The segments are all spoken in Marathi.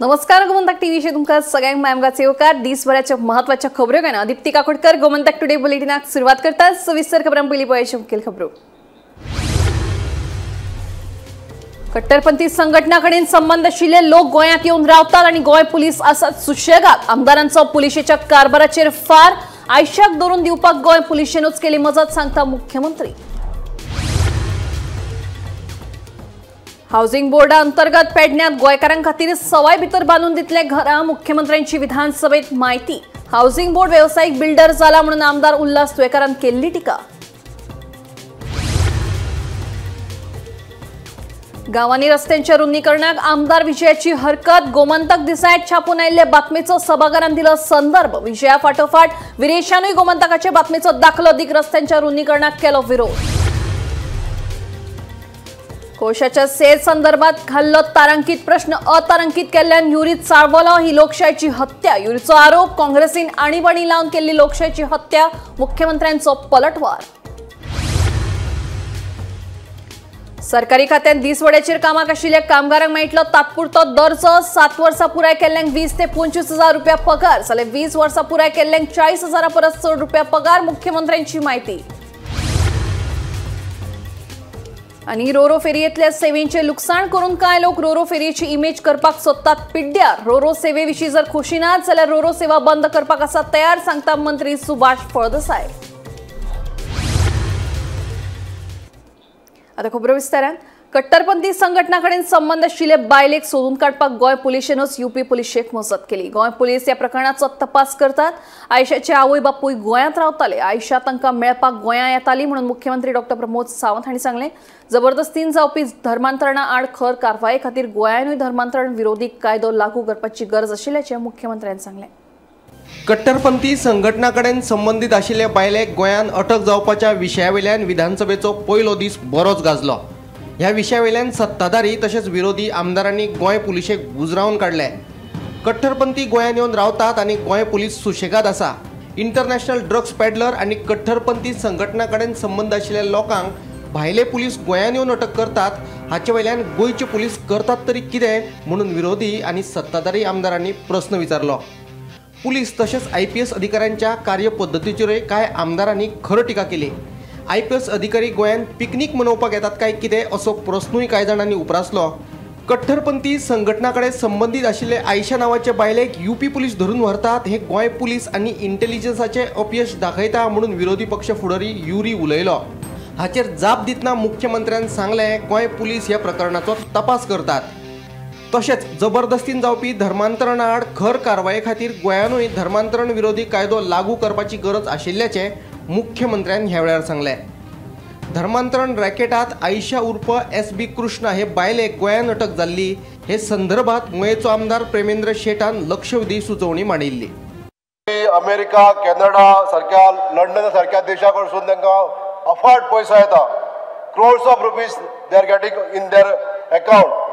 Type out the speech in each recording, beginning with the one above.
नमस्कार गोमंतक टीव्हीचे तुमका सगळ्यांक मायमगाचे येवकार दिसभराच्या महत्वाच्या खबरो घेऊन दीप्ती काकोडकर गोमंतक टुडे बुलेटिनाक सुरुवात करतात। सविस्तर खबरां पयली पळोवया मुखेल खबरो। कट्टरपंथी संघटनांकडेन संबंध आशिल्ले लोक गोंयांत येवन रावतात आणि गोंय पुलीस आसात सुशेगाद। आमदारांचो पुलिशेच्या कारभाराचेर फार आयशाक धरून दिवपाक गोंय पुलिशेनूच केली मजत, सांगता मुख्यमंत्री। हाऊसिंग बोर्डा अंतर्गत पेडण्यात गोयकारां खातीर सवाय भितर बांदून दितले घरां, मुख्यमंत्र्यांची विधानसभेत माहिती। हाऊसिंग बोर्ड व्यावसायिक बिल्डर जाला म्हणून आमदार उल्हास तुयेकारान केल्ली टिका। गावांनी रस्त्यांच्या रुंदीकरणाक आमदार विजयाची हरकत। गोमंतक दिसाळ्यात छापून आयिल्ले बातमेचो सभाघरान दिलो संदर्भ। विजया फाटोफाट विरेशानूय गोमंतकाचे बातमेचो दाखलो दीक रस्त्यांच्या रुंदीकरणाक केलो विरोध। कोशाच्या सेर संदर्भात घाल्लो तारांकीत प्रश्न अतारांकीत केल्ल्यान युरी चाळवलो। ही लोकशायेची हत्या, युरीचो आरोप। काँग्रेसीन आणीबाणी लावन केल्ली लोकशायेची हत्या, मुख्यमंत्र्यांचो पलटवार। सरकारी खात्यात दिसवड्याचेर कामाक आशिल्ल्या कामगारांक मेळटलो तात्पुरतो दर्जो। 7 वर्सां पुराय केल्ल्यांक 20 ते 25,000 रुपया पगार, जाल्यार 20 वर्सां पुराय केल्ल्यांक 40,000 परस चड रुपया पगार, मुख्यमंत्र्यांची माहिती। आणि रोरो फेरयेतल्या सेवेंचे लुकसाण करून काय लोक रोरो फेरयेची इमेज करपाक सोदतात पिड्ड्यार। रोरो सेवेविशीं जर खुशी नात जाल्यार रोरो सेवा बंद करपाक आसा तयार, सांगता मंत्री सुभाष फळदेसाय। आता खबरो विस्तारान। कट्टरपंथी संघटनांकडेन संबंध आशिल्ले बायलेक सोदून काडपाक गोंय पुलिशेनूच यूपी पुलिशेक मजत केली। गोंय पुलीस ह्या प्रकरणाचो तपास करतात। आयशाचे आवय बापूय गोंयांत रावताले। आयशा तांकां मेळपाक गोंयां येताली म्हणून मुख्यमंत्री डॉ प्रमोद सावंत हांणी सांगले। जबरदस्तीन जावपी धर्मांतरणा आड खर कारवाये खातीर गोंयानूय धर्मांतरण विरोधी कायदो लागू करपाची गरज आशिल्ल्याचें मुख्यमंत्र्यांनी सांगलें। कट्टरपंथी संघटनांकडेन संबंधित आशिल्ल्या बायलेक गोंयांत अटक जावपाच्या विशयावेल्यान विधानसभेचो पयलो दीस बरोच गाजलो। ह्या विशयावेल्यान सत्ताधारी तशेंच विरोधी आमदारांनी गोंय पुलिशेक बुजरावन काडले। कट्टरपंथी गोंयांत येवन रावतात आनी गोंय पुलीस सुशेगाद आसा। इंटरनॅशनल ड्रग्स पॅडलर आनी कट्टरपंथी संघटनांकडेन संबंध आशिल्ल्या लोकांक भायले पुलीस गोंयांत येवन अटक करतात, हाचे वयल्यान गोंयचे पुलीस करतात तरी कितें म्हणून विरोधी आनी सत्ताधारी आमदारांनी प्रस्न विचारलो। पुलीस तशेंच IPS अधिकाऱ्यांच्या कार्यपद्दतीचेरूय कांय आमदारांनी खर टिका केली। IPS अधिकारी गोंयांत पिकनीक मनोवपाक येतात काय कितें असो प्रस्नूय कांय जाणांनी उपरासलो। कट्टरपंथी संघटनांकडेन संबंधीत आशिल्ले आयशा नांवाचे बायलेक यूपी पुलीस धरून व्हरतात हे गोंय पुलीस आनी इंटेलिजन्साचें अपयश दाखयता म्हणून विरोधी पक्ष फुडारी युरी उलयलो। हाचेर जाप दितना मुख्यमंत्र्यान सांगलें गोंय पुलीस ह्या प्रकरणाचो तपास करतात। तशेंच जबरदस्तीन जावपी धर्मांतरणा आड खर कारवाये खातीर गोंयानूय धर्मांतरण विरोधी कायदो लागू करपाची गरज आशिल्ल्याचें मुख्यमंत्र्यान ह्या वेळार सांगलें। धर्मांतरण रॅकेटांत आयशा उर्फ SB कृष्णा हे बायलेक गोंयांत अटक जाल्ली हे संदर्भात मुळेचो आमदार प्रेमेंद्र शेटान लक्षवेधी सुचोवणी मांडिल्ली। अमेरिका, कॅनडा सारख्या लंडन सारख्या देशा कडसून तांकां अफाट पैसा येता। Crores of rupees they are getting in their account.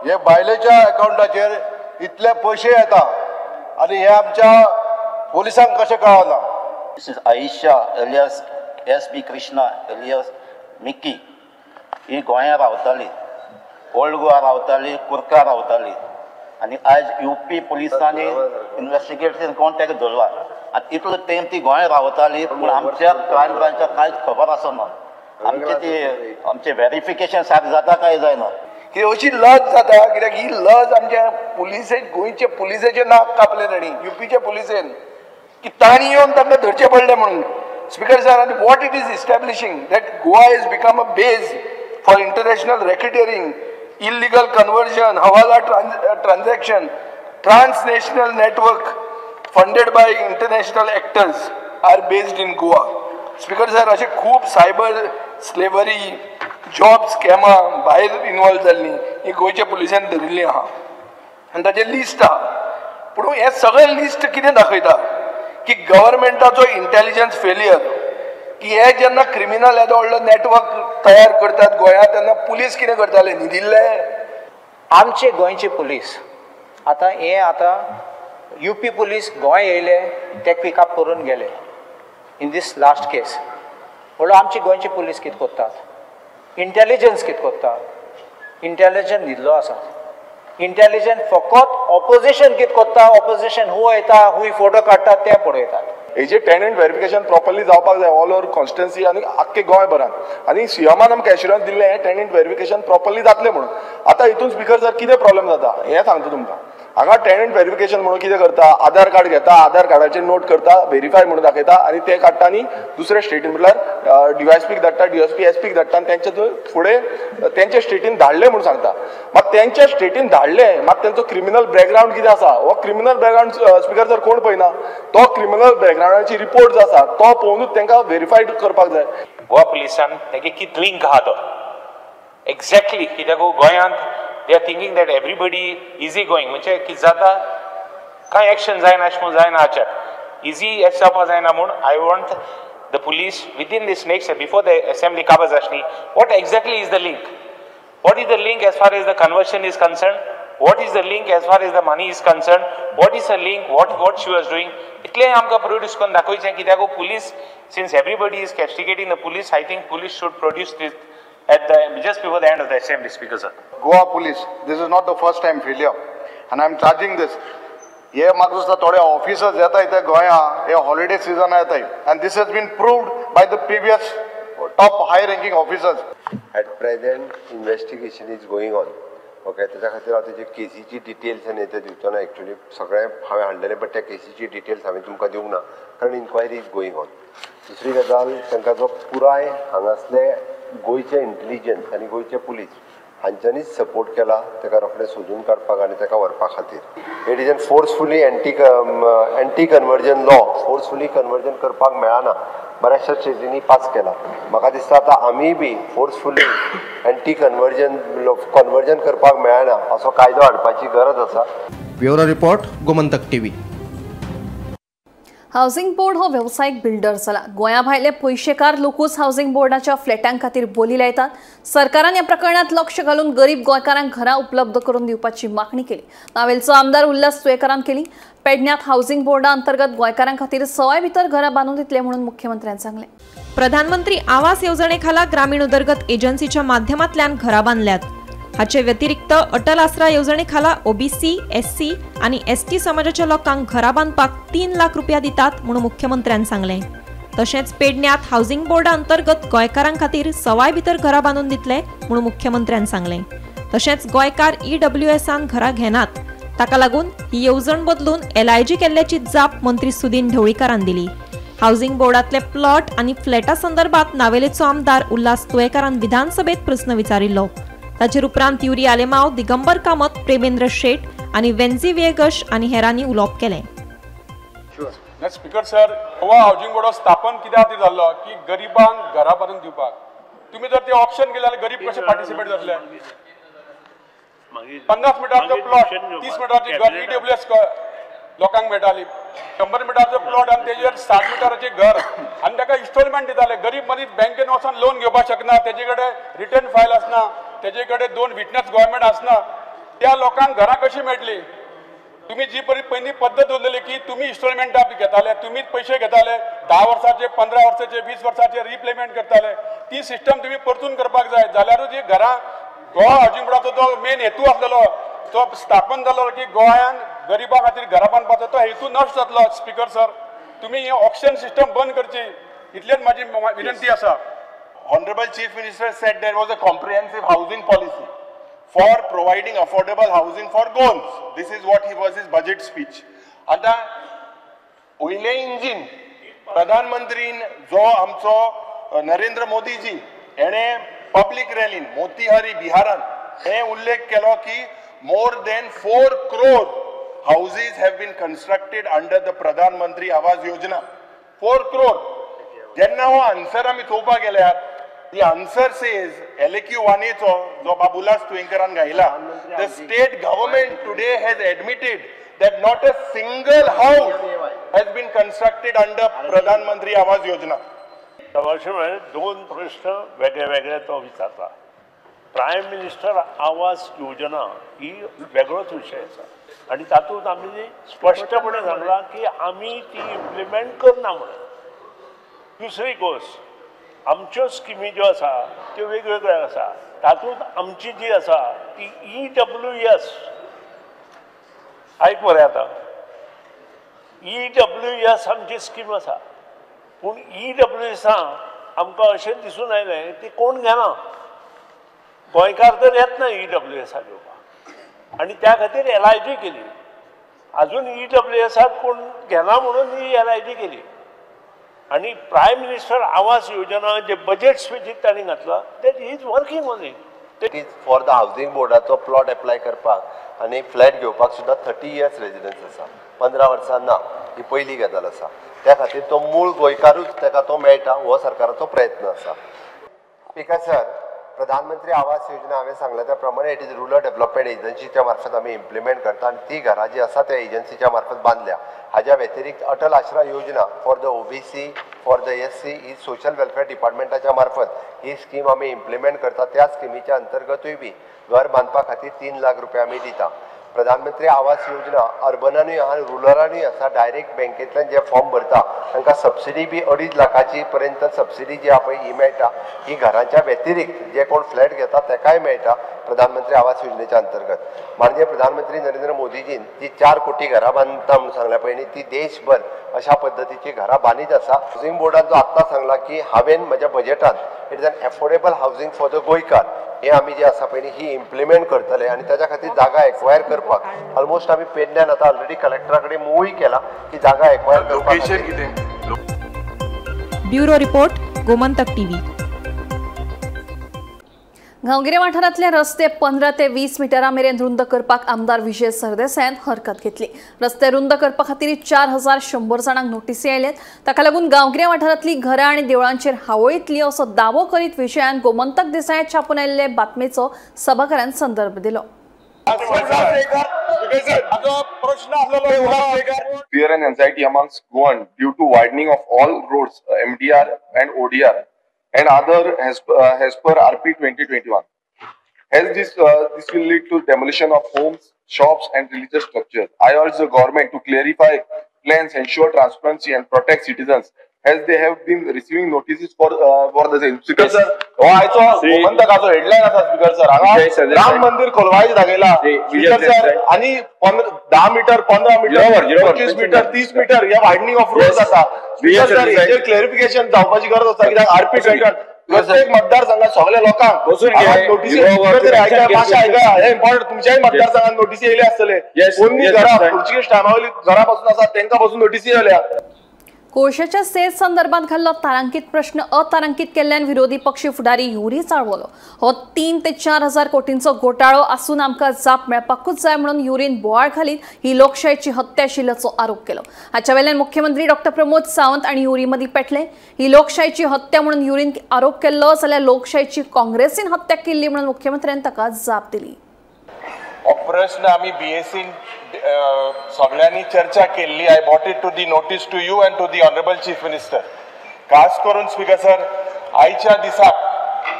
हे बायलेच्या अकाउंटाचेर इतले पैसे येता आनी हे आमच्या पोलिसांक कशें कळना। This is Aisha alias SB Krishna alias Mickey. ही गोंयांत रावताली, ओल्ड गोवा रावताली, कुर्का रावताली आनी आयज यूपी पुलिसांनी इन्व्हेस्टिगेशन कोण ताका धरला। आनी इतलो टायम ती गोंयांत रावताली पूण आमच्या क्रायम ब्रांचाक कांयच खबर आसना। आमचे व्हेरिफिकेशन सारकें जाता काय जायना। ही अशी लज जाता कित्याक ही लज आमच्या गोंयचे पुलिसेचे नाक कापले तांणी यूपीच्या पुलिसेन की तांणी येवन तांकां धरचे पडले म्हणून। स्पीकर सर, आनी what it is establishing that Goa is become a base for international racketeering, illegal conversion, hawala transaction, transnational network funded by international actors are based in Goa. Speaker sir, अशे खूब सायबर स्लेवरी जॉब स्कॅमां भायर इनवॉल्व जाल्लीं ही गोंयच्या पुलिसांनी धरिल्लीं आहा आनी ताचें लिस्ट आहा। पूण हें सगळें लिस्ट कितें दाखयता की गव्हर्मेंटाचो इंटेलिजन्स फेलियर, की हे जेन्ना क्रिमिनल येदो व्हडलो नेटवर्क तयार करतात गोंयांत तेन्ना पुलीस कितें करताले, न्हिदिल्ले। आमचे गोंयचे पुलीस आतां यूपी पुलीस गोंय येयले ते पिकअप करून गेले इन दीस लास्ट केस। म्हणून आमचे गोंयचे पुलीस कितें करतात, इंटेलिजन्स कितें करता, इंटेलिजन्स न्हिदलो आसा। इंटेलिजंट फकत ऑपोजिशन कितें करता, ऑपोजिशन हू येता हूंय फोटो काडटा ते पळयतात. हेजे टेनंट व्हेरिफिकेशन प्रॉपरली जावपाक जाय ऑल ओवर कॉन्स्टिट्युएन्सी आनी आख्खे गोंयभरात. आनी सीएमान आमकां एश्युरन्स दिल्लें हें टेनंट व्हेरिफिकेशन प्रॉपरली जातलें म्हणून. आतां हितून स्पीकर सर कितें प्रॉब्लेम जाता हें सांगता तुमकां. हांगा टेनंट व्हेरिफिकेशन म्हणून कितें करता, आधार कार्ड घेता, आधार कार्डाचेर नोट करता, व्हेरीफाय म्हणून दाखयता आनी ते काडटा आनी दुसरे स्टेटीन म्हटल्यार डीवायएसपीक धाडटा, डीएसपी एसपीक धाडटा आनी तेंचे फुडें तेंचे स्टेटीन धाडले म्हणून सांगता. मात तेंच्या स्टेटीन धाडले मात तेंचो क्रिमिनल बॅकग्रावंड कितें आसा हो क्रिमिनल बॅकग्रावंड स्पीकर सर कोण पळयना. तो क्रिमिनल बॅकग्रावंडाची रिपोर्ट जो आसा तो पळोवनूच तांकां व्हेरीफाय करपाक जाय. गोवा पुलिसान तेगे कित लिंक आहा तो एक्झॅक्टली कित्याक गोंयांत they are thinking that everybody easy going म्हणजे कितें जाता कांय एक्शन जायना अशें म्हूण जायना हाचेर इजी एश जावपा जायना म्हूण I want the police within this next before the assembly काबाज आसली what exactly is the link, what is the link as far as the conversion is concern, what is the link as far as the money is concerned, what is the link, what she was doing. इतले आमकां प्रोड्यूस करून दाखोवचें कित्याक police since everybody is castigating the police, I think police should produce this at the just before the end of the assembly, Speaker sir. Goa police, this is not the first time failure and I am charging this. हे म्हाका दिसता थोडे ऑफिसर्स येता इथे गोंया हे हॉलिडे सिजन येताय and this has been proved by the previous top high ranking officers. At present investigation is going on. Okay त्याच्या खातीर हांव तेजे केसीची डिटेल्स आनी ते दिवचो ना. एक्चुअली सगळें हांवें हाडलेलें बट त्या केसीची डिटेल्स हांवें तुमकां दिवंक ना कारण इन्क्वायरी इज गोईंग ऑन. दुसरी गजाल तांकां जो पुराय हांगासले गोंयचे इंटेलिजन्स आनी गोंयचे पुलीस हांच्यांनीच सपोर्ट केला ताका रोखडें सोदून काडपाक आनी ताका व्हरपा खातीर. It is N forcefully anti conversion law forcefully conversion करपाक मेळना. बऱ्याचशा स्टेटींनी पास केला. म्हाका दिसता आतां आमी बी फोर्सफुली एंटी कन्वर्जन करपाक मेळना असो कायदो हाडपाची गरज आसा. Bureau report Gomantak TV. Housing board हो व्यावसायिक बिल्डर जाला. गोंया भायले पयशेकार लोकूच हावसिंग बोर्डाच्या फ्लॅटां खातीर बोली लायतात. सरकारान ह्या प्रकरणात लक्ष घालून गरीब गोंयकारांक घरां उपलब्ध करून दिवपाची मागणी केली. नावेलचो आमदार उल्हास तुयेकारान केली. पेडण्यात हावसिंग बोर्डा अंतर्गत गोंयकारां खातीर सवाय भितर घरां बांदून दितले म्हणून मुख्यमंत्र्यांनी सांगले. प्रधानमंत्री आवास योजनेखाला ग्रामीण उदरगत एजन्सीच्या माध्यमांतल्यान घरां बांधल्यात. हाचे व्यतिरिक्त अटल आसरा योजनेखाला ओबीसी, एससी आणि एसटी समाजाच्या लोकांक घरां बांधपाक 3 लाख रुपया दितात म्हणून मुख्यमंत्र्यांनी सांगले. तशेंच पेडण्यात हावसिंग बोर्डा अंतर्गत गोंयकारां खातीर सवाय भितर घरां बांधून दितले म्हणून मुख्यमंत्र्यांनी सांगले. तशेंच गोंयकार EWSन घरां घेनात ताका लागून ही येवजण बदलून LIG केल्ल्याची जाप मंत्री सुदीन ढवळीकारान दिली. हावसिंग बोर्डातले प्लॉट आणि फ्लॅटा संदर्भात नावेलेचो आमदार उल्हास तुयेकारान विधानसभेत प्रस्न विचारिल्लो. ताचेर उपरांत युरी आलेमाव, दिगंबर कामत, प्रेमेंद्र शेट आणि वेन्झी वेगश आणि हेरांनी उलोवप केलें. Speaker sir, Goa housing board स्थापन कित्या खातीर जाल्लो की गरिबांक घरां बांदून दिवपाक. तुम्ही जर ते ऑप्शन केले जाल्यार गरीब कशे पार्टिसिपेट जातले. 50 मिटराचो प्लॉट 30 मिटराची घर EWS लोकांक मेळटाली. 100 मिटराचो प्लॉट आनी तेजेर 60 मिटराचें घर आनी ताका इन्स्टॉलमेंट दिताले. गरीब मनीस बँकेन वचून लोन घेवपाक शकना, तेजे कडेन रिटर्न फायल आसना, तेजे कडेन 2 विटनेस गव्हर्मेंट आसना. त्या लोकांक घरां कशी मेळटली. तुम्ही जी पयलीं पद्दत उरलेली की तुम्ही इन्स्टॉलमेंटा घेताले, तुम्हीच पैसे घेताले, 10 वर्साचे, 15 वर्साचे, 20 वर्साचे रिप्लेमेंट करताले. ती सिस्टम तुम्ही परतून करपाक जाय. जाल्यारूच ही घरां गोवा हावसिंग बोर्डाचो जो मेन हेतू आसलेलो तो स्थापन जालो की गोंयान गरिबां खातीर घरां बांदपाचो तो हेतू नश्ट जातलो. स्पीकर सर, तुम्ही ही ऑप्शन सिस्टम बंद करची इतलेच माझी विनंती आसा. Honorable Chief Minister said there was a comprehensive housing policy for providing affordable housing for Goans. This is what was his budget speech. आता पयले इंजिन प्रधानमंत्रीन जो आमचो नरेंद्र मोदीजी हेणे पब्लिक रॅलीन मोतीहारी बिहारान हे उल्लेख केलो की more than 4 crore houses have been constructed under the Pradhan Mantri Awas Yojana. 4 crore. जेन्ना हो आन्सर आमी चोवपाक गेल्यार the answer says LQ वानेचो जो बाबुलास तुयेंकरान गायला, the state government today has admitted that not a single house has been constructed under Pradhan Mantri Awas Yojana. अशें 2 प्रश्न वेगळे वेगळे तो विचारता. प्रायम मिनिस्टर आवास योजना ही वेगळोच विशय आसा आनी तातूंत आमी स्पश्टपणे सांगलां की आमी ती इम्प्लिमेंट करना म्हणून. दुसरी गोष्ट, आमच्यो स्किमी ज्यो आसा त्यो वेगवेगळ्यो आसा. तातूंत आमची जी आसा ती EWS आयक मरे आता EWS आमची स्कीम आसा पूण EWS आमकां अशें दिसून आयलें ती कोण घेना गोंयकार तर येत ना EWS घेवपाक आनी त्या खातीर LIG केली अजून EWS कोण घेना म्हणून ही LIG केली आणि प्रायम मिनिस्टर आवास योजना जे बजेट स्पीचीत तांणी घातला that he is working on it is for the housing बोर्डाचो प्लॉट एप्लाय करपाक आनी फ्लॅट घेवपाक सुद्दां 30 इयर्स रेजिडन्स आसा 15 वर्सां ना ही पयली गजाल आसा त्या खातीर तो मूळ गोंयकारूच ताका तो मेळटा हो सरकाराचो प्रयत्न आसा स्पीकर सर प्रधानमंत्री आवास योजना हांवें सांगल्या त्या प्रमाणे इट इज रुरल डेव्हलपमेंट एजन्सीच्या मार्फत आमी इम्प्लिमेंट करता आनी ती घरां जी आसा त्या एजन्सीच्या मार्फत बांदल्या हाज्या व्यतिरिक्त Atal Asra Yojana for the OBC for the SC ही सोशल वेलफेअर डिपार्टमेंटाच्या मार्फत ही स्कीम आमी इम्प्लिमेंट करता त्या स्किमीच्या अंतर्गतूय बी घर बांदपा खातीर 3 लाख रुपया आमी दिता प्रधानमंत्री आवास योजना अर्बनानूय आनी रुरलानूय आसा डायरेक्ट बँकेतल्यान जे फॉर्म भरता तांकां सबसिडी बी 2.5 लाखाची पर्यंत सबसिडी जी आहा पळय ही मेळटा ही घरांच्या व्यतिरिक्त जे कोण फ्लॅट घेता ताकाय मेळटा प्रधानमंत्री आवास योजनेच्या अंतर्गत म्हणजे प्रधानमंत्री नरेंद्र मोदीजीन जी 4 कोटी घरां बांदता म्हणून सांगल्या पळय ती देशभर अशा पद्दतीची घरां बांदीत आसा हावसिंग बोर्डान जो आत्तां सांगला की हांवें म्हज्या बजेटांत it is an affordable housing for the गोंयकार हे आमी जे आसा पळय ही इम्प्लिमेंट करतले आनी ताच्या खातीर जागा एक्वायर करपाक ऑलमोस्ट आमी पेडण्यान आतां ऑलरेडी कलेक्टरा कडेन मूवूय केला की जागा एक्वायर करपाक ब्युरो रिपोर्ट गोमंतक टीव्ही गांवगिरे वाठारांतले रस्ते 15 ते 20 मिटरां मेरेन रुंद करपाक आमदार विजय सरदेसायान हरकत घेतली रस्ते रुंद करपा खातीर 4100 जाणांक नोटीसी आयल्यात ताका लागून गांवगिरे वाठारांतली घरां आनी देवळांचेर हावळ येतली असो दावो करीत विजयान गोमंतक देसायात छापून आयिल्ले बातमेचो सभाघरान संदर्भ दिलो Fear and anxiety amongst Goan due to widening of all roads, MDR and ODR, and other as per RP 2021. As this will lead to demolition of homes, shops, and religious structures. I urge the government to clarify plans, ensure transparency, and protect citizens, as they have been receiving notices for the same. Speaker sir, आयचो गोमंतकाचो हेडलायन आसा स्पीकर सर हांगा राम मंदिर खोलवायचे दाखयला स्पीकर सर आनी 10 मीटर 15 मीटर 25 मीटर 30 मीटर ह्या वायडनिंग ऑफ रोड्स आसा स्पीकर सर हेचेर क्लॅरिफिकेशन जावपाची गरज आसा कित्याक RP 20 प्रत्येक मतदारसंघात सगळ्या लोकांक नोटीसी हे इम्पॉर्टंट तुमच्याही मतदारसंघात नोटीसी येयले आसतले कोणी घरा पुर्तुगीज टायमावयली घरा पासून आसा तांकां पासून नोटीसी येयल्या कोळशाच्या सेज संदर्भात घाल्लो तारांकीत प्रश्न अतारांकीत केल्ल्यान विरोधी पक्षी फुडारी युरी चाळवलो हो 3 ते 4 हजार कोटींचो घोटाळो आसून आमकां जाप मेळपाकूच जाय म्हणून युरीन बोवाळ घालीत ही लोकशायेची हत्या आशिल्ल्याचो आरोप केलो हाच्या वेल्यान मुख्यमंत्री डॉ प्रमोद सावंत आनी युरी मदीं पेटले ही लोकशायेची हत्या म्हणून युरीन आरोप केल्लो जाल्यार लोकशायेची काँग्रेसीन हत्या केल्ली म्हणून मुख्यमंत्र्यान ताका जाप दिली प्रश्न आम्ही BSc सगळ्यांनी चर्चा केली I brought it to the notice to you and to the honourable chief minister खास करून स्पीकर सर आयच्या दिसाक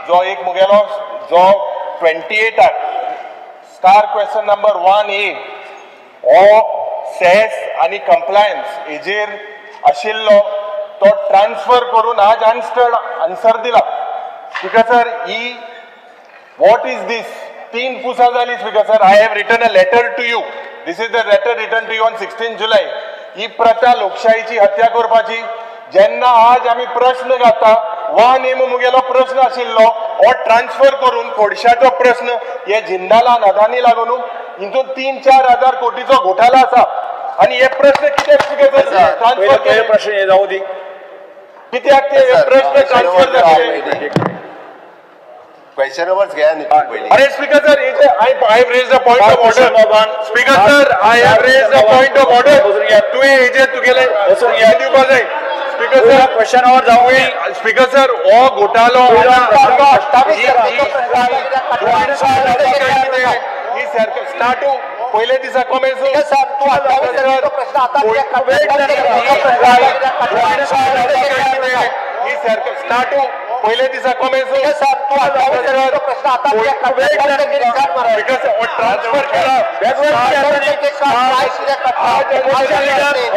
जो एक मुगेलो जो 28 स्टार क्वेश्चन नंबर 1A हो सेस आणि कंप्लायन्स हेजेर आशिल्लो तो ट्रान्सफर करून आज आन्सर दिला स्पीकर सर ही व्हॉट इज दिस 3 पुसा झाली speaker sir I have written a letter to you this is the letter written to you on 16 जुलै ही प्रथा लोकशाहीची हत्या करपाची जेन्ना आज आम्ही प्रश्न घालता वा नेम मुगेलो प्रश्न आशिल्लो हो ट्रान्सफर करून खोडशाचो प्रश्न हे जिंदाला नदानी लागून हितून 3-4 हजार कोटीचो घोटाळा आसा आणि हे प्रश्न कित्याक स्पीकर सर ट्रान्सफर प्रश्न हे जाऊ दी कित्याक ते प्रश्न ट्रान्सफर जाले Question hours घ्या न्ही अरे speaker sir I have raised a point of order speaker sir I have raised a point of order तू हेजे तुगेले दिवपा जाय स्पीकर सर क्वेश्चन आवर जाऊ स्पीकर सर हो घोटाळो ही स्टार्ट पहिले दिसा कमेसो स्टार्ट पहिले दिसा कमेसो ट्रान्सफर केला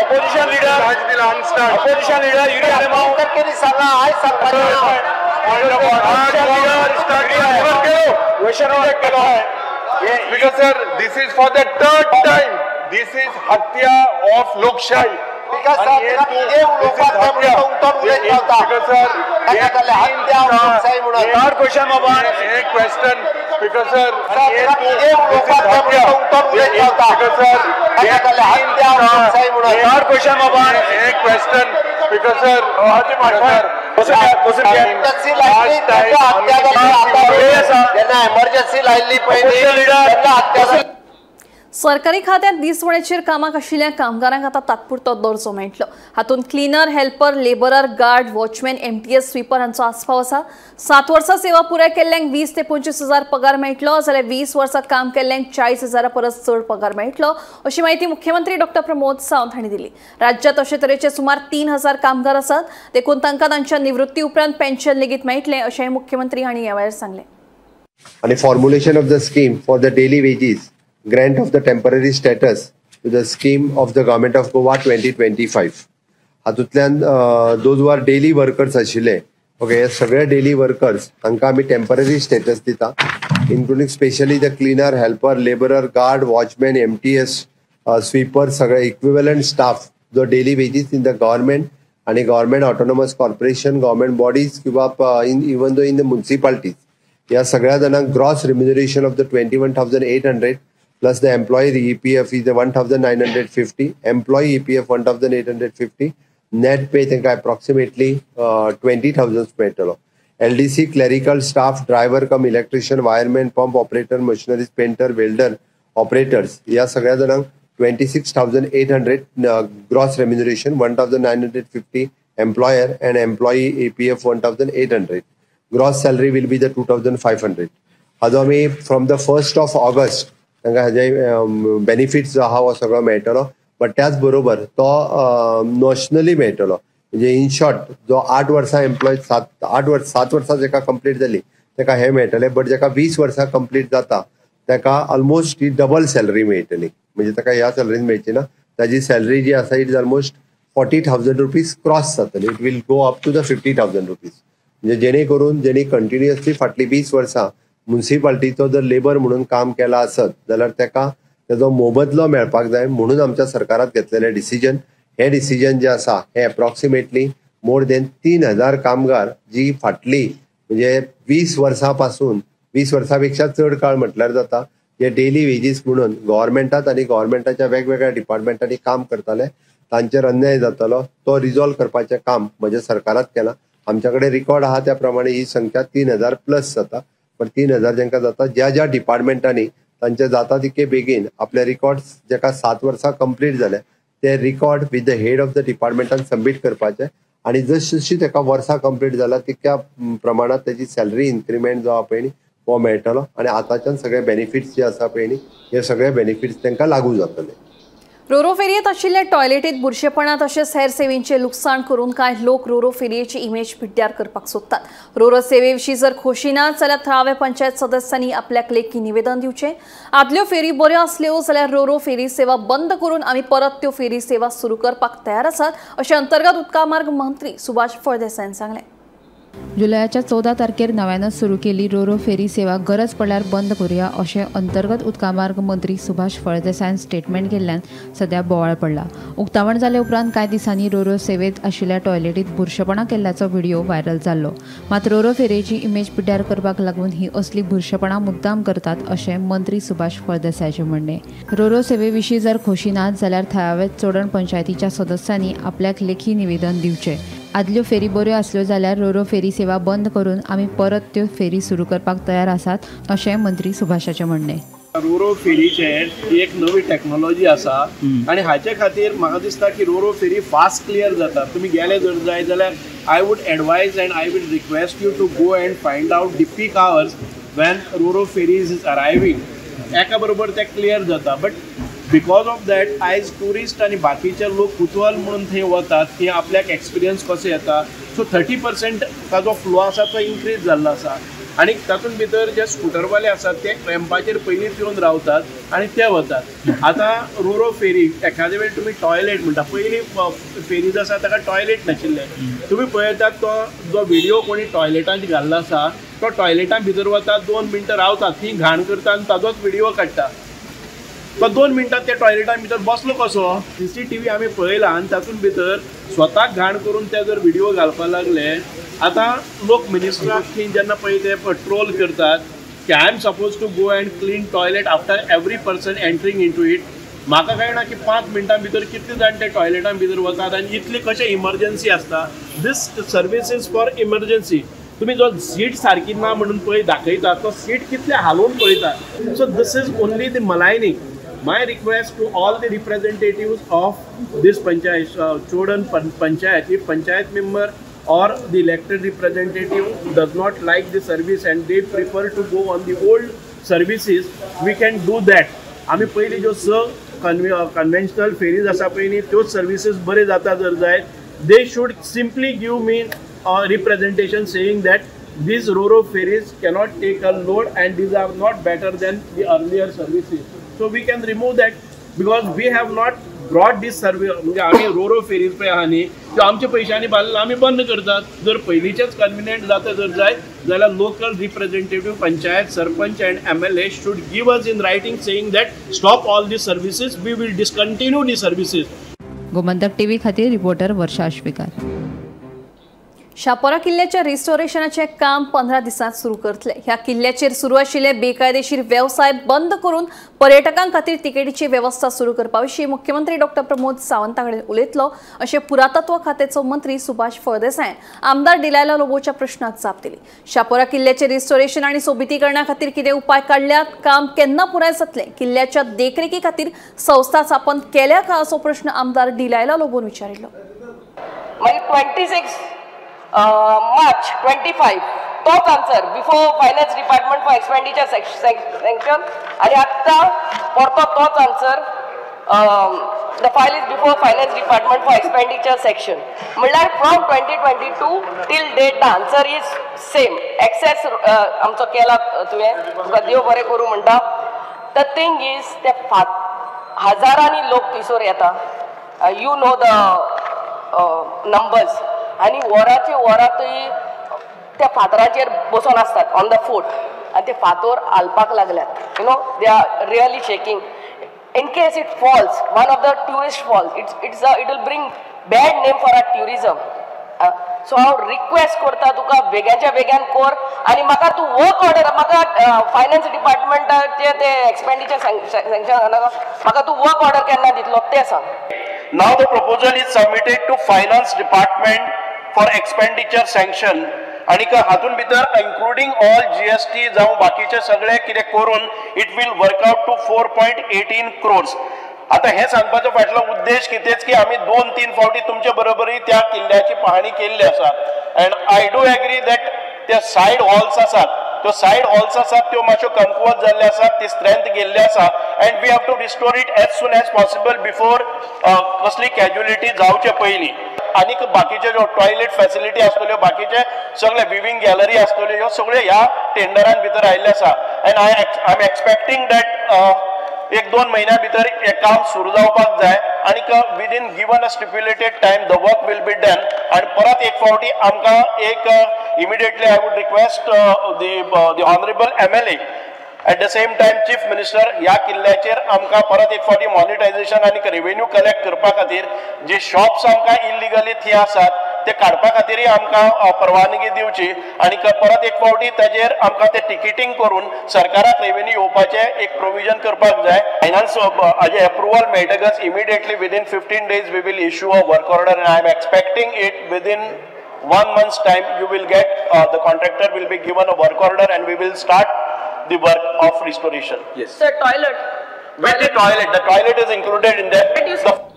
opposition leader opposition leader Because sir, this is for the third time. This is हत्या ऑफ लोकशाही. एमर्जन्सी लायिल्ली पळय सरकारी खात्यात दिसवणेचेर कामाक आशिल्ल्या कामगारांक आतां तात्पुरतो दर्जो मेळटलो. हातूंत cleaner, helper, labourer, guard, watchman, MTS, sweeper हांचो आस्पाव आसा. 7 वर्सां सेवा पुराय केल्ल्यांक 20 ते 25 हजार पगार मेळटलो, जाल्यार 20 वर्सां काम केल्ल्यांक 40 हजारा परस चड पगार मेळटलो, अशी माहिती मुख्यमंत्री डॉ. प्रमोद सावंत हांणी दिली. राज्यात अशे तरेचे सुमार 3000 कामगार आसात. देखून तांकां तांच्या निवृत्ती उपरांत पेन्शन लेगीत मेळटलें, अशेंय मुख्यमंत्री हांणी ह्या वेळार सांगलें. आणि formulation of the scheme for the daily wages, grant of the temporary status to the scheme of the government of Goa 2025. हातूंतल्यान those who are daily workers आशिल्ले, ओके, हे सगळे डेली वर्कर्स हांकां आमी टेम्पररी स्टेटस दिता, including specially the cleaner, helper, labourer, guard, watchman, MTS, sweeper, सगळे इक्विवलंट स्टाफ जो daily wages in the government आणि government autonomous corporation, government bodies किंवा even though in the municipalities, या सगळ्या जाणांक gross remuneration of the 21,800 plus the employee EPF is 1,950, employee EPF 1,850, net pay त्यांका approximately 20,000 मेळटलो. LDC, clerical staff, driver come electrician, wireman, pump operator, machineries, painter, welder, operators, या सगळ्या जाणांक 26,800 gross remuneration, 1,950 employer and employee EPF 1,800. Gross salary will be the 2,500. हाजो आमी from the 1st of August तांकां हाजे बेनिफिट्स जो आहा हो सगळो मेळटलो, बट त्याच बरोबर तो नॅशनली मेळटलो. म्हणजे इन शॉर्ट जो 8 वर्सां एम्प्लॉय 7 वर्सां जेका कंप्लीट जाली ताका हे मेळटले, बट जेका 20 वर्सां कंप्लीट जाता ताका ऑलमोस्ट ही डबल सॅलरी मेळटली. म्हणजे ताका ह्या सॅलरीन मेळची ना, ताजी सॅलरी जी आसा it is almost 40,000 rupees cross जातली. It will go up to the 50,000 rupees. म्हणजे जेणे करून जेणी कंटिन्युअसली फाटली 20 वर्सां म्युनिसिपालिटीचो जर लेबर म्हणून काम केला आसत जाल्यार ताका तेजो मोबदलो मेळपाक जाय म्हणून आमच्या सरकारात घेतलेले डिसिजन. हे डिसिजन जे आसा हे अप्रॉक्सिमेटली मोर देन 3,000 कामगार जी फाटली म्हणजे 20 वर्सां पासून 20 वर्सां पेक्षा चड काळ म्हटल्यार जाता जे डेली वेजीस म्हणून गव्हर्मेंटात आणि गव्हर्मेंटाच्या वेगवेगळ्या डिपार्टमेंटांनी काम करताले तांचेर अन्याय जातालो तो रिजॉल्व करपाचें काम म्हज्या सरकारात केलां. आमच्या कडेन रिकॉर्ड आहा त्या प्रमाणे ही संख्या 3,000 प्लस जाता. पण 3,000 जेंका जाता ज्या डिपार्टमेंटांनी तांचे जाता तितके बेगीन आपले रिकॉर्ड्स जेका 7 वर्सां कंप्लीट जाले ते record with the head of the डिपार्टमेंटान सबमीट करपाचे आणि जशी ताका वर्सां कंप्लीट जाला तितक्या प्रमाणात त्याची सॅलरी इन्क्रिमेंट जो आहा पळय हो मेळटलो आणि आताच्यान सगळे बेनिफिट्स जे आसा पळय हे सगळे बेनिफिट्स तांकां लागू जातले. रोरो फेरयेत आशिल्ल्या टॉयलेटीत बुरशेपणा तशेंच हेर सेवेंचे लुकसाण करून कांय लोक रोरो फेरयेची इमेज पिड्ड्यार करपाक सोदतात. रोरो सेवे विशीं जर खोशी नात जाल्यार थळाव्या पंचायत सदस्यांनी आपल्याक लेखी निवेदन दिवचें. आदल्यो फेरी बऱ्यो आसल्यो जाल्यार रोरो फेरी सेवा बंद करून आमी परत त्यो फेरी सेवा सुरू करपाक तयार आसात, अशें अंतर्गत उदकामार्ग मंत्री सुभाष फळदेसायन सांगलें. जुलयाच्या 14 तारखेर नव्यानं सुरू केली रोरो फेरी सेवा गरज पडल्यार बंद करूया अशें अंतर्गत उदकामार्ग मंत्री सुभाष फळदेसायन स्टेटमेंट केल्ल्यान सध्या बोवाळ पडला. उक्तावण जाले उपरांत कांय दिसांनी रोरो सेवेत आशिल्ल्या टॉयलेटीत बुरशेपणा केल्ल्याचो व्हिडिओ व्हायरल जाल्लो. मात रोरो फेरयेची इमेज पिड्ड्यार करपाक लागून ही असली बुरशेपणा मुद्दाम करतात अशें मंत्री सुभाष फळदेसायचें म्हणणें. रोरो सेवे विशीं जर खोशी नात जाल्यार थळाव्या चोडण पंचायतीच्या सदस्यांनी आपल्याक लेखी निवेदन दिवचें. आदल्यो फेरी बऱ्यो आसल्यो जाल्यार रोरो फेरी सेवा बंद करून आमी परत त्यो फेरी सुरू करपाक तयार आसात अशें मंत्री सुभाषाचें म्हणणें. रोरो फेरीचेर एक नवी टेक्नॉलॉजी आसा आनी हाचे खातीर म्हाका दिसता की रोरो फेरी फास्ट क्लियर जाता. तुमी गेले जर जाय जाल्यार I would advise and I will request you to go and find out the peak hours when roro ferries is arriving. एका बरोबर ते क्लियर जाता. बट बिकॉज ऑफ दॅट आयज टुरिस्ट आनी बाकीचे लोक कुतूहल म्हणून थंय वतात की आपल्याक एक्सपिरियन्स कसो येता. सो 30% ताजो फ्लो आसा तो इन्क्रीज जाल्लो आसा आनी तातूंत भितर जे स्कुटरवाले आसात ते रॅम्पाचेर पयलींच येवन रावतात आनी ते वतात. आतां रोरो फेरी एखादे वेळ तुमी टॉयलेट म्हणटा, पयलीं फेरी जो आसा ताका टॉयलेट नाशिल्ले. तुमी पळयतात तो जो व्हिडिओ कोणी टॉयलेटांत घाल्लो आसा तो टॉयलेटां भितर वता, 2 मिनटां रावतात, ती घाण करता आनी ताजोच व्हिडिओ काडटा. तो 2 मिनटात त्या टॉयलेटान भितर बसलो कसो? CCTV आमी पळयला आनी तातूंत भितर स्वताक घाण करून ते जर व्हिडिओ घालपाक लागले, आतां लोक मिनिस्टराक जेन्ना पळय ते ट्रोल करतात की I am suppose to go and clean toilet after every person entering into it. म्हाका कळना की 5 मिनटां भितर कितले जाण ते टॉयलेटान भितर वतात आनी इतले कशे इमर्जन्सी आसता. दिस सर्वीस इज फॉर इमर्जन्सी. तुम्ही जो सीट सारकी ना म्हणून पळय दाखयता तो सीट कितले हालोवन पळयता. So this is only the maligning. My request to all the representatives of this panchayat, Chodan panchayat, if panchayat member or the elected representative does not like the service and they prefer to go on the old services, we can do that. आम्ही पयली ज्यो कन्व्हेन्शनल फेरीज आसा पळय न्ही त्योच सर्विसीस बरे जाता जर जायत, they should simply give me a representation saying that these ro-ro ferries cannot take a load and these are not better than the earlier services. So we can remove that because we have not brought this service. म्हणजे आम्ही रो फेरीज पळय आहा न्ही त्यो आमच्या पयशांनी बांदला आमी बंद करतात. जर पयलींचेच कन्विनियंट जाता जर जाय जाल्यार local representative, panchayat, sarpanch and MLA should give us in writing saying that stop all these services, we will discontinue the services. Gomantak TV खातीर रिपोर्टर वर्षा आश्वेकर. शापोरा किल्ल्याच्या रिस्टोरेशनाचे काम 15 दिसांत सुरू करतले. ह्या किल्ल्याचेर सुरू आशिल्ले बेकायदेशीर व्यवसाय बंद करून पर्यटकां खातीर तिकेटीची व्यवस्था सुरू करपा विशीं मुख्यमंत्री डॉक्टर प्रमोद सावंता कडेन उलयतलो अशें पुरातत्व खात्याचो मंत्री सुभाष फळदेसाय आमदार डिलायला लोबोच्या प्रश्नाक जाप दिली. शापोरा किल्ल्याचे रिस्टोरेशन आनी सोबितीकरणा खातीर कितें उपाय काडल्यात, काम केन्ना पुराय जातलें, किल्ल्याच्या देखरेखी खातीर संस्था स्थापन केल्या का असो प्रश्न आमदार डिलायला लोबोन विचारिल्लो. मागीर 26 March 25 तोच answer before finance department for expenditure section आणि आता परतो तोच answer the file is before finance department for expenditure section. म्हणल्यार from 2022 till date the answer is same. Access आमचो केला तुवें, तुका देव बरें करूं म्हणटा. द थिंग इज ते हजारांनी लोक थंयसर येता. You know the numbers. आणि वरांची वरां थंय त्या फातराचेर बसून असतात ऑन द फोर्ट आणि ते फातर हालपाक लागल्यात. You know they are really shaking. In case it falls, one of the tourist falls, it will bring bad name for our tourism. So हांव रिक्वेस्ट करता तुका बेग्याच्या बेग्यान कर आनी म्हाका तूं वर्क ऑर्डर, म्हाका फायनान्स डिपार्टमेंटाचे ते एक्सपेंडिचर सँक्शन म्हाका तू वर्क ऑर्डर केन्ना दितलो तें सांग. Now the proposal is submitted to Finance Department for expenditure sanction आणि हातून भितर including all GST जावं बाकीचे सगळे कितें करून it will work out to 4.18 crores. आता हे सांगपाचो फाटलो उद्देश कितेंच की आम्ही 2-3 फावटी तुमच्या बरोबरी त्या किल्ल्याची पाहणी केल्ली आसा and I do agree that त्या सायड हॉल्स आसात त्यो सायड हॉल्स आसात त्यो मातश्यो कमकुवत जाल्ले आसात, ती स्ट्रेंथ गेल्ली आसा and we have to restore it as soon as possible before कसली कॅज्युलिटी जावचे पयलीं. आनीक बाकीचे ज्यो टॉयलेट फॅसिलिटी आसतल्यो, बाकीचे सगळे विविंग गॅलरी आसतल्यो, ह्यो सगळ्यो ह्या टेंडरान भितर आयिल्ले आसा and I am expecting that 1-2 महिन्या भितर हे काम सुरू जावपाक जाय आनीक within given a stipulated time the work will be done. आनी परत एक फावटी आमकां एक immediately I would request the honourable MLA at the same time chief minister ह्या किल्ल्याचेर आमकां परत एक फावटी मॉनिटायझेशन आनी रेव्हेन्यू कलेक्ट करपा खातीर जे शॉप्स आमकां इल्लिगली थंय आसात ते काडपा खातीरय आमकां परवानगी दिवची आनी परत एक फावटी ताजेर आमकां ते टिकेटींग करून सरकाराक रेव्हेन्यू येवपाचें एक प्रोविजन करपाक जाय. फायनान्स हाजे अप्रुवल मेळटकच immediately within 15 days we will issue a work order and I am expecting it within 1 month's time you will get the contractor will be given a work order and we will start the work of restoration. Yes. Sir, toilet. With the toilet is included in that.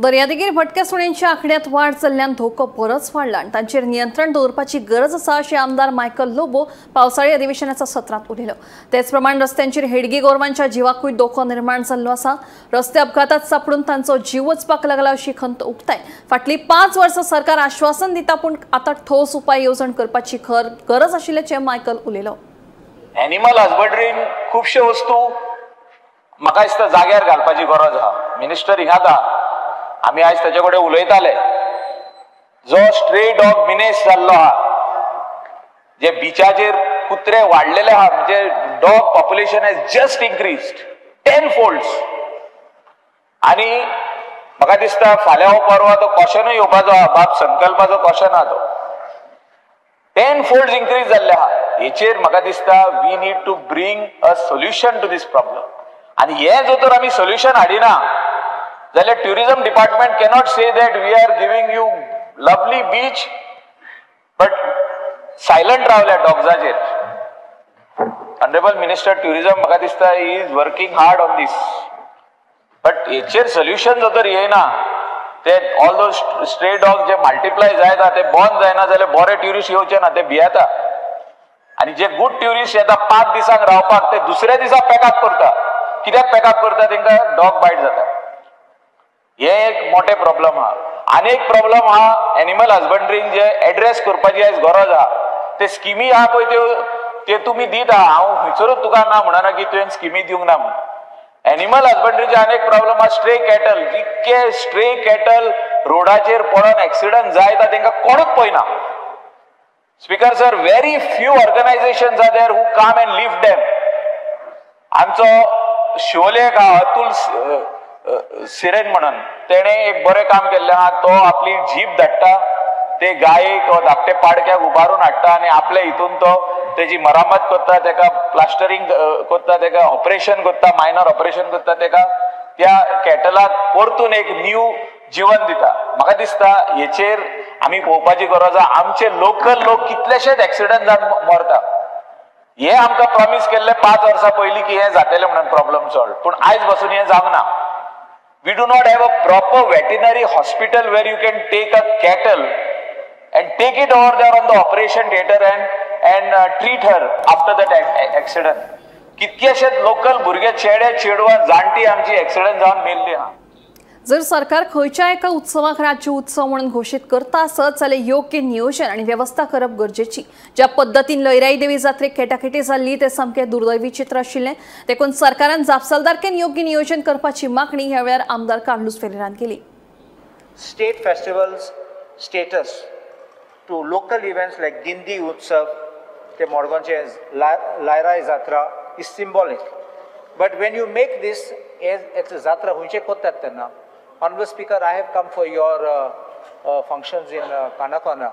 दर्यादेगेर भटक्या सुण्यांच्या आंकड्यात वाढ जाल्ल्यान धोको परस वाडला आनी तांचेर नियंत्रण दवरपाची गरज आसा अशें आमदार मायकल लोबो पावसाळी अधिवेशनाच्या सत्रांत उलयलो. तेच प्रमाण रस्त्यांचेर हेडगी गोरवांच्या जिवाकूय धोको निर्माण जाल्लो आसा. रस्ते अपघातात सापडून तांचो जीव वचपाक लागला अशी खंत उक्ताय. फाटली 5 वर्सां सरकार आश्वासन दिता पूण आतां ठोस उपाय येवजण करपाची गरज आशिल्ल्याचें मायकल उलयलो. एनिमल हजबंड्रीन खुबश्यो वस्तू म्हाका दिसता जाग्यार घालपाची गरज आहा. मिनिस्टर हिंगात आहा, आमी आज ताचे कडेन उलयताले. जो स्ट्रे डॉग मिनेस जाल्लो आहा, जे बिचाचेर कुत्रे वाडलेले आहा, म्हणजे dog population has just increased 10 folds. आणि म्हाका दिसता फाल्यां हो परवा तो क्वेश्चनूय येवपाचो आहा, बाब संकल्पाचो क्वेश्चन आहा तो 10 folds increase जाल्ले आहा. हेचेर म्हाका दिसता we need to bring a solution to this problem. आणि हे जर तर आमी सोल्युशन हाडिना जाल्यार tourism department cannot say that we are giving you lovely beach but silent रावल्या डॉग्साचेर. ऑनरेबल मिनिस्टर ट्युरिझम म्हाका दिसता he is working hard on this, but हेचेर सोल्युशन जर तर येयना ते ऑल दोज स्ट्रे डॉग जे मल्टिप्लाय जायता ते बंद जायना जाल्यार बरे ट्युरिस्ट येवचे ना, ते भियेता. आणि जे गुड ट्युरिस्ट येता 5 दिसांक रावपाक ते दुसऱ्या दिसा पॅकअप करता. कित्याक पॅकअप करता? तांकां डॉग बायट जाता. हे एक मोठे प्रॉब्लम आहा. आनी एक प्रॉब्लम आहा एनिमल हजबंड्रीन जे एड्रेस करपाची आयज गरज आहा. ते स्किमी आहा पळय ते तुमी दीत आहा. हांव खंयसरूच तुका ना म्हणना की तुवें स्किमी दिवंक ना म्हणून. एनिमल हजबंड्रीचे आनी एक प्रॉब्लम आहा स्ट्रे कॅटल. जितके स्ट्रे कॅटल रोडाचेर पडून एक्सिडंट जायता तांकां कोणूच पळयना. Speaker sir, very few organisations are there who come and lift them. आमचो शिवोले एक आहा अतुल सिरेन म्हणून, तेणे एक बरें काम केल्लें आहा. तो आपली जीप धाडटा, ते गायेक धाकटे पाडक्याक उबारून हाडटा आनी आपल्या हितून तो तेजी मरामत करता, तेका प्लास्टरिंग करता, तेका ऑपरेशन करता, मायनर ऑपरेशन करता, तेका त्या कॅटलाक परतून एक न्यू जीवन दिता. म्हाका दिसता हेचेर आमी पळोवपाची गरज आहा. आमचे लोकल लोक कितलेशेच एक्सिडंट जावन मरता. हे आमकां प्रॉमिस केल्ले 5 वर्सां पयलीं की हे जातलें म्हणून प्रॉब्लम सॉल्व, पूण आयज पासून हे जावंक ना. We do not have a proper veterinary hospital where you can take a cattle and take it over there on the operation theatre and treat her after that accident. कितकेशेच लोकल भुरगे चेडे चेडवां जाणटी आमची एक्सिडंट जावन मेल्ली आहा. जर सरकार खंयच्या एका उत्सवाक राज्य उत्सव म्हणून घोषित करता आसत जाल्यार योग्य नियोजन आणि व्यवस्था करप गरजेची. ज्या पद्दतीन लयराई देवी जात्रेक खेटाखेटी जाल्ली ते सामके दुर्दैवी चित्र आशिल्लें. देखून सरकारान जापसालदारकेन योग्य नियोजन करपाची मागणी ह्या वेळार आमदार कार्लोस फेरेरान केली. State festivals status to local events like Dindi Utsav, the Morgonche Lairai Jatra is symbolic. But when you make this as a Jatra, hunche kotat tenna. Honorable Speaker, I have come for your functions in Kanakona.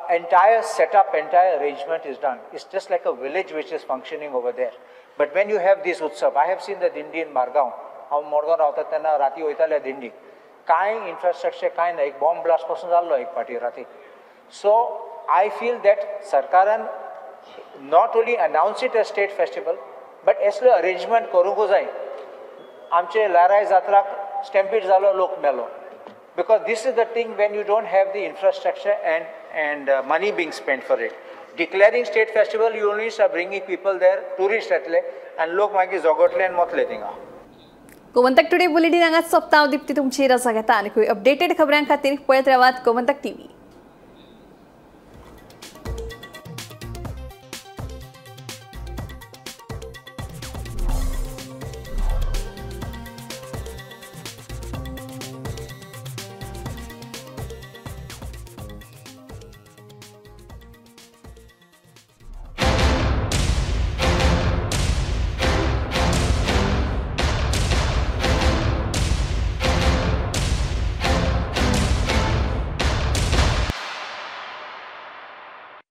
Entire setup, entire arrangement is done. It's just like a village which is functioning over there. But when you have this Utsav, I have seen the Dindi in Margaon. How Morgaon रावतात तेन्ना राती वयताले दिंडी. कांय इन्फ्रास्ट्रक्चर कांय ना. एक बॉम्ब ब्लास्ट पासून जाल्लो एक पाटी राती. So I feel that सरकारान not only announce it as state festival, but असले arrangement करूंक जाय. आमचे लाराय जात्राक stampede जालो लोक मेलो. Because this is the thing when you don't have the infrastructure and money being spent for it. Declaring state festival, you only start bringing people there, tourists येतले, and लोक मागीर जोगोटले आनी मोतले थिंगा. गोमंतक टुडे बुलेटिन हांगा सोंपता. हांव दिप्ती तुमची रजा घेता. आनी अपडेटेड खबरां खातीर पळयत रावात गोमंतक टीव्ही.